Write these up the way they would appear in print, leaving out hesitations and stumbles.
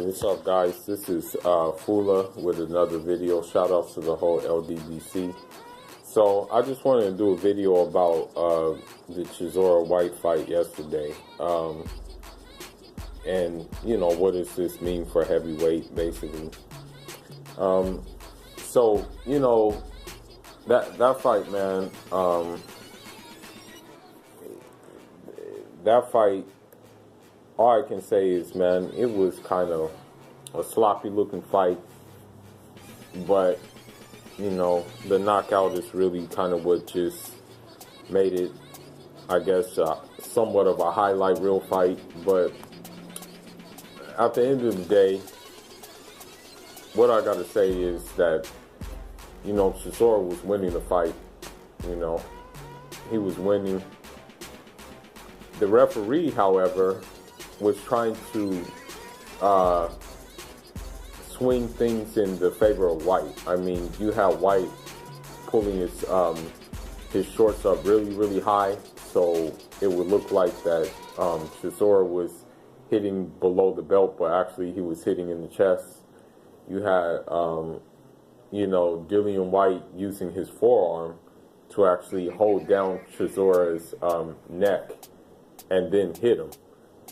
What's up, guys? This is Fula with another video. Shout outs to the whole LDBC. So I just wanted to do a video about the Chisora Whyte fight yesterday. And you know, what does this mean for heavyweight, basically? So you know, that fight, man. That fight. All I can say is, man, it was kind of a sloppy looking fight, but you know, the knockout is really kind of what just made it, I guess, somewhat of a highlight reel fight. But at the end of the day, what I gotta say is that, you know, Chisora was winning the fight. You know, he was winning. The referee, however, was trying to swing things in the favor of Whyte. I mean, you have Whyte pulling his shorts up really, really high, so it would look like that Chisora was hitting below the belt, but actually he was hitting in the chest. You had, you know, Whyte using his forearm to actually hold down Chisora's neck and then hit him.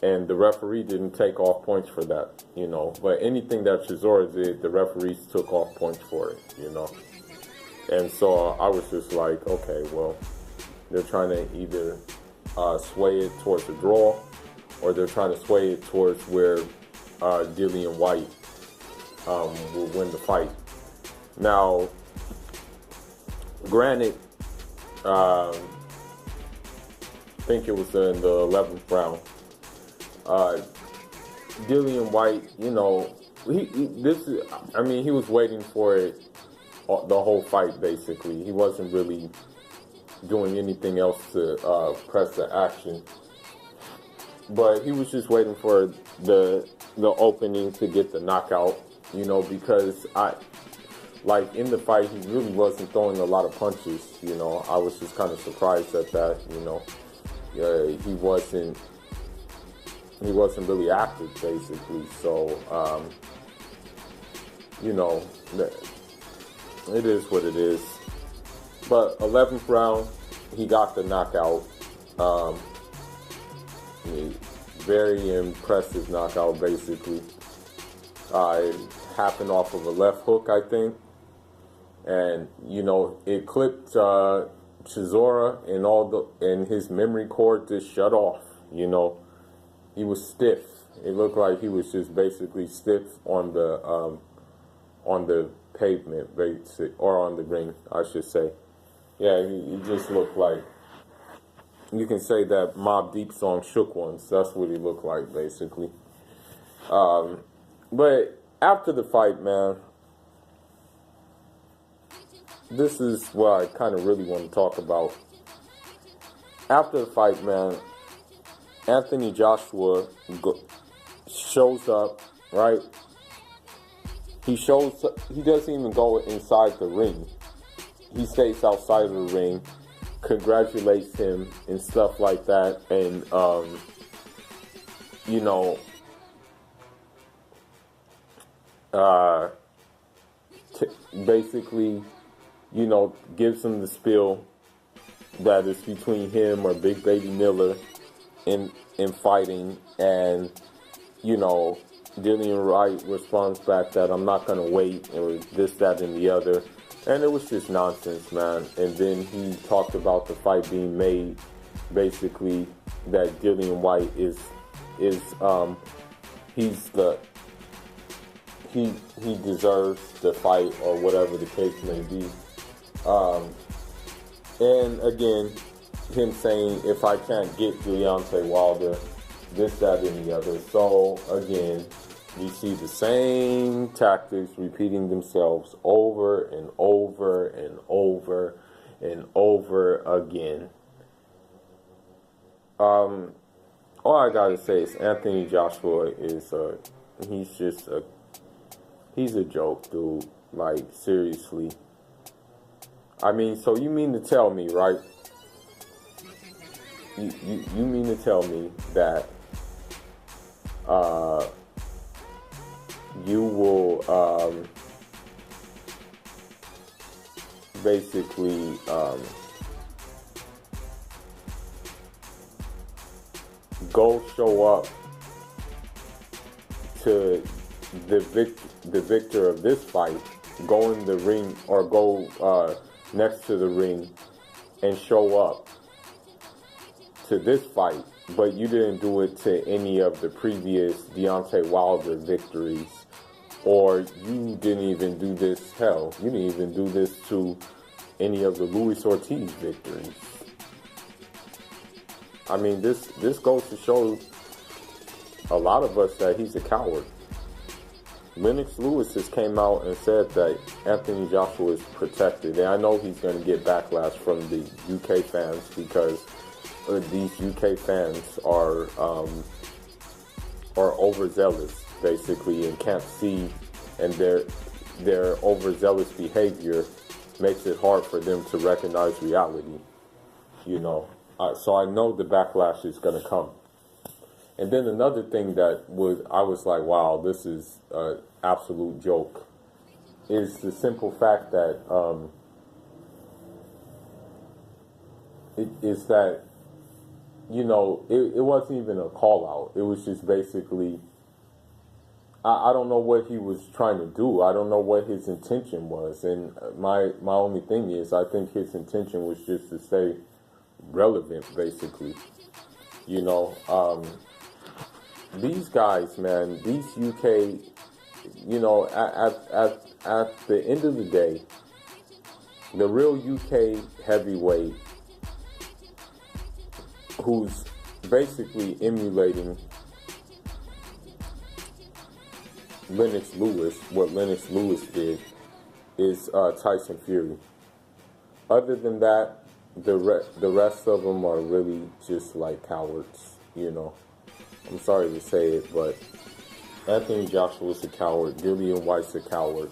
And the referee didn't take off points for that, you know. But anything that Chisora did, the referees took off points for it, you know. And so I was just like, okay, well, they're trying to either sway it towards a draw, or they're trying to sway it towards where Whyte will win the fight. Now, granted, I think it was in the 11th round. Whyte, you know, he was waiting for it the whole fight, basically. He wasn't really doing anything else to press the action. But he was just waiting for the opening to get the knockout, you know, because in the fight, he really wasn't throwing a lot of punches, you know. I was just kind of surprised at that, you know. He wasn't really active, basically. So, you know, it is what it is. But 11th round, he got the knockout. Very impressive knockout, basically. It happened off of a left hook, I think. And, you know, it clipped Chisora, and his memory cord just shut off, you know. He was stiff. It looked like he was just basically stiff on the pavement, or on the ring, I should say. Yeah, he just looked like, you can say that Mobb Deep song "Shook Ones." That's what he looked like, basically. But after the fight, man, this is what I kind of really want to talk about. After the fight, man, Anthony Joshua shows up, right? He doesn't even go inside the ring. He stays outside of the ring, congratulates him and stuff like that, and, you know, basically, you know, gives him the spiel that is between him or Big Baby Miller in fighting, and you know, Whyte responds back that I'm not gonna wait, or this, that, and the other, and it was just nonsense, man. And then he talked about the fight being made, basically that Whyte he deserves the fight, or whatever the case may be. And again, him saying, if I can't get Deontay Wilder, this, that, and the other. So again, we see the same tactics repeating themselves over and over and over and over again. All I gotta say is Anthony Joshua is he's a joke, dude. Like, seriously. I mean, so you mean to tell me, right? You mean to tell me that you will basically go show up to the victor of this fight, go in the ring or go next to the ring and show up to this fight, but you didn't do it to any of the previous Deontay Wilder victories, or you didn't even do this, hell, you didn't even do this to any of the Luis Ortiz victories. I mean, this goes to show a lot of us that he's a coward. Lennox Lewis has came out and said that Anthony Joshua is protected, and I know he's going to get backlash from the UK fans because these UK fans are overzealous, basically, and can't see, and their overzealous behavior makes it hard for them to recognize reality, you know. So I know the backlash is going to come. And then another thing that I was like, wow, this is an absolute joke, is the simple fact that you know, it wasn't even a call out. It was just basically, I don't know what he was trying to do. I don't know what his intention was. And my only thing is, I think his intention was just to stay relevant, basically. You know, these guys, man, these UK, you know, at the end of the day, the real UK heavyweight who's basically emulating Lennox Lewis, what Lennox Lewis did, is Tyson Fury. Other than that, the rest of them are really just like cowards, you know. I'm sorry to say it, but Anthony Joshua's a coward, Dillian Whyte's a coward,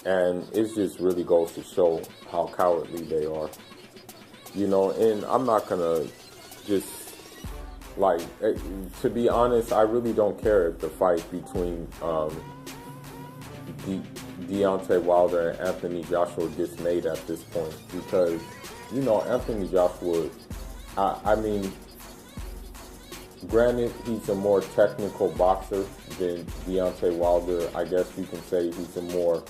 and it just really goes to show how cowardly they are. You know, and I'm not gonna just, like, to be honest, I really don't care if the fight between Deontay Wilder and Anthony Joshua gets made at this point, because, you know, Anthony Joshua, I mean, granted, he's a more technical boxer than Deontay Wilder. I guess you can say he's a more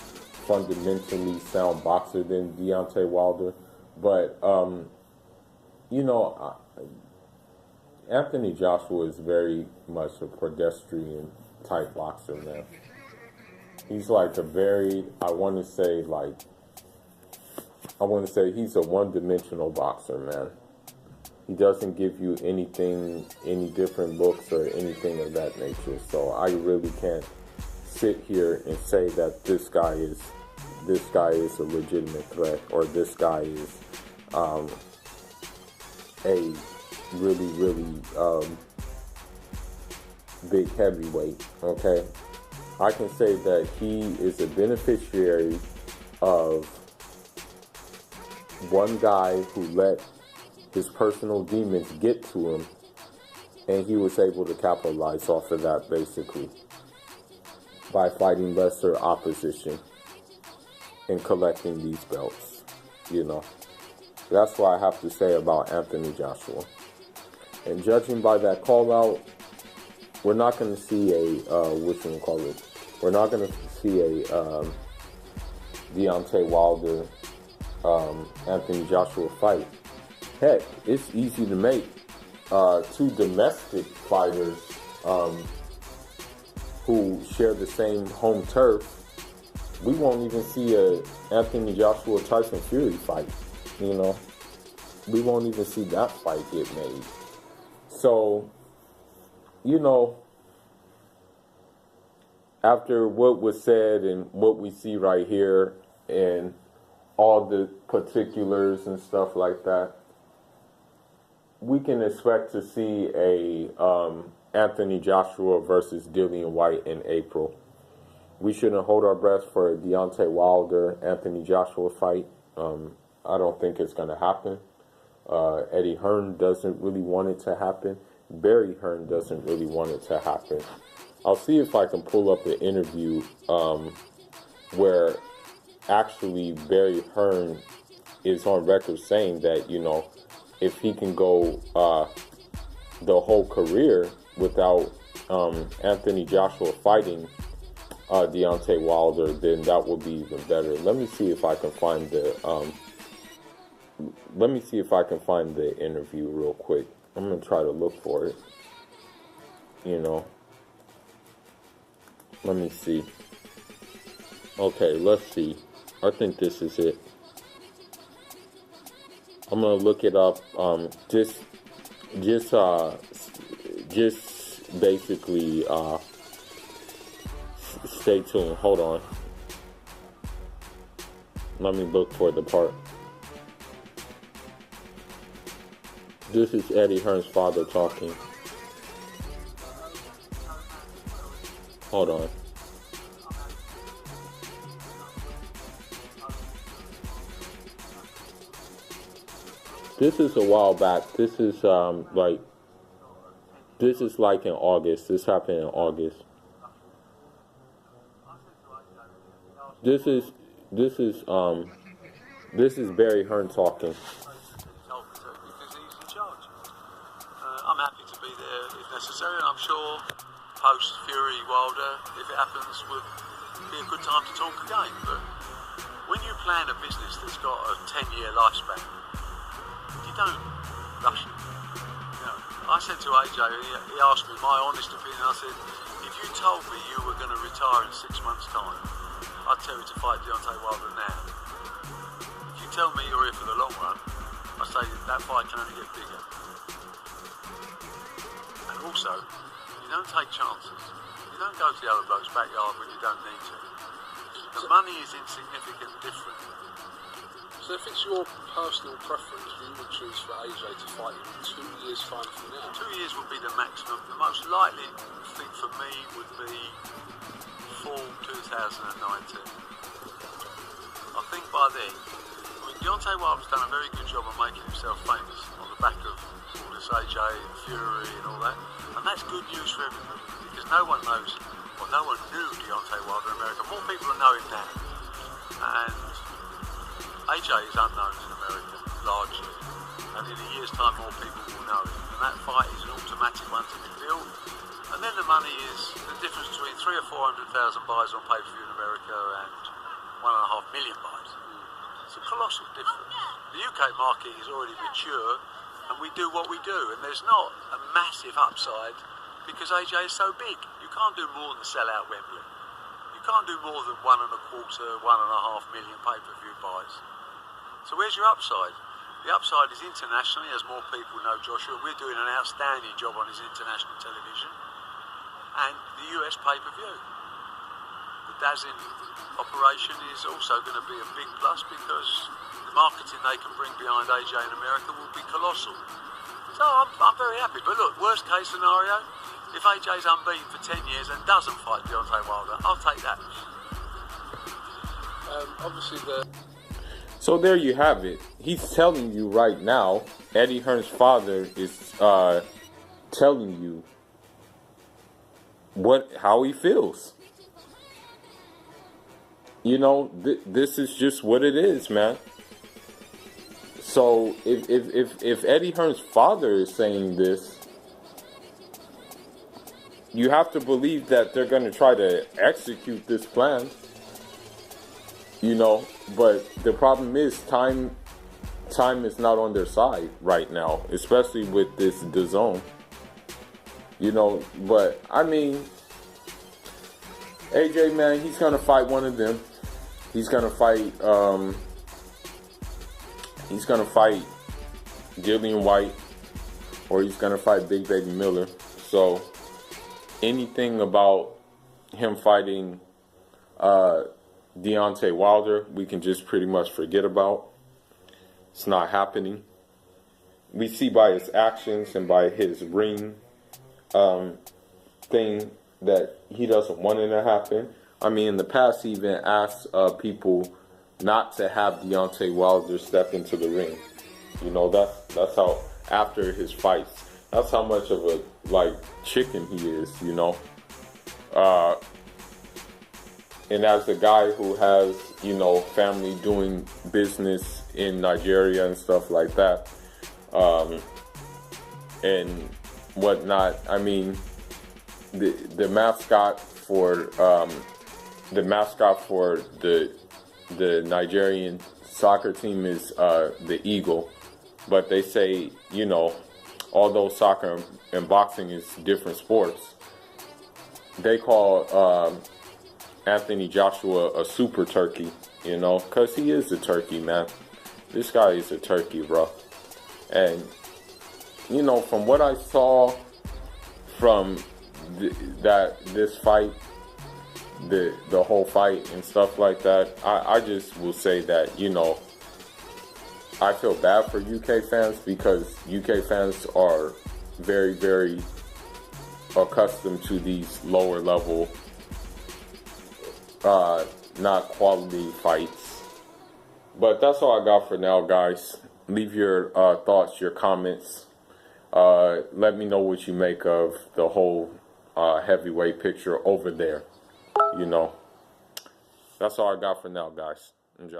fundamentally sound boxer than Deontay Wilder. But, you know, Anthony Joshua is very much a pedestrian type boxer, man. He's like a very, I want to say he's a one-dimensional boxer, man. He doesn't give you anything, any different looks or anything of that nature. So I really can't sit here and say that this guy is a legitimate threat, or this guy is a really big heavyweight. Okay, I can say that he is a beneficiary of one guy who let his personal demons get to him, and he was able to capitalize off of that, basically, by fighting lesser opposition and collecting these belts. You know, that's what I have to say about Anthony Joshua. And judging by that call out, we're not going to see we're not going to see a Deontay Wilder Anthony Joshua fight. Heck, it's easy to make two domestic fighters who share the same home turf. We won't even see a Anthony Joshua Tyson Fury fight. You know, we won't even see that fight get made. So, you know, after what was said and what we see right here and all the particulars and stuff like that, we can expect to see a Anthony Joshua versus Dillian Whyte in April. We shouldn't hold our breath for a Deontay Wilder Anthony Joshua fight. I don't think it's going to happen. Eddie Hearn doesn't really want it to happen. Barry Hearn doesn't really want it to happen. I'll see if I can pull up an interview where actually Barry Hearn is on record saying that, you know, if he can go the whole career without Anthony Joshua fighting Deontay Wilder, then that would be even better. Let me see if I can find the interview real quick. I'm gonna try to look for it. You know, let me see. Okay, let's see. I think this is it. I'm gonna look it up. Just basically stay tuned. Hold on. Let me look for the part. This is Eddie Hearn's father talking. Hold on. This is a while back. This is like in August. This happened in August. This is Barry Hearn talking. Because he's in charge. I'm happy to be there if necessary, and I'm sure post Fury Wilder, if it happens, would be a good time to talk again. But when you plan a business that's got a 10-year lifespan, you don't rush it. You know, I said to AJ, he asked me my honest opinion. I said, if you told me you were going to retire in 6 months' time, I'd tell you to fight Deontay Wilder now. If you tell me you're here for the long run, I say that fight can only get bigger. And also, you don't take chances. You don't go to the other bloke's backyard when you don't need to. The money is insignificant different. So if it's your personal preference, you would choose for AJ to fight in 2 years' time from now? 2 years would be the maximum. The most likely thing for me would be fall 2019. I think by then, Deontay Wilder's done a very good job of making himself famous on the back of all this AJ and Fury and all that. And that's good news for everybody, because no one knows, or no one knew Deontay Wilder in America. More people know him now. And AJ is unknown in America, largely. And in a year's time, more people will know him. And that fight is an automatic one to be built. And then the money is the difference between 300,000 or 400,000 buys on pay-per-view in America and 1.5 million buys. It's a colossal difference. The UK market is already mature, and we do what we do. And there's not a massive upside because AJ is so big. You can't do more than sell out Wembley. You can't do more than 1.25, 1.5 million pay-per-view buys. So where's your upside? The upside is internationally, as more people know Joshua. We're doing an outstanding job on his international television. And the US pay-per-view. The DAZN operation is also going to be a big plus because the marketing they can bring behind AJ in America will be colossal. So I'm very happy. But look, worst case scenario, if AJ's unbeaten for 10 years and doesn't fight Deontay Wilder, I'll take that. Obviously So there you have it. He's telling you right now, Eddie Hearn's father is telling you how he feels. You know, this is just what it is, man. So if Eddie Hearn's father is saying this, you have to believe that they're going to try to execute this plan. You know, but the problem is time is not on their side right now, especially with this DAZN. You know, but I mean, AJ, man, he's gonna fight one of them. He's gonna fight Gillian Whyte, or he's gonna fight Big Baby Miller. So anything about him fighting Deontay Wilder, we can just pretty much forget about. It's not happening. We see by his actions and by his ring thing that he doesn't want it to happen. I mean, in the past, he even asked people not to have Deontay Wilder step into the ring. You know, that's how, after his fights, that's how much of a, like, chicken he is, you know. And as a guy who has, you know, family doing business in Nigeria and stuff like that, and whatnot, I mean, the mascot for the Nigerian soccer team is the eagle, but they say, you know, although soccer and boxing is different sports, they call Anthony Joshua a super turkey, you know, because he is a turkey, man. This guy is a turkey, bro. And, you know, from what I saw from this fight, the whole fight and stuff like that, I just will say that, you know, I feel bad for UK fans because UK fans are very, very accustomed to these lower level, not quality fights. But that's all I got for now, guys. Leave your thoughts, your comments. Let me know what you make of the whole heavyweight picture over there. You know, that's all I got for now, guys. Enjoy.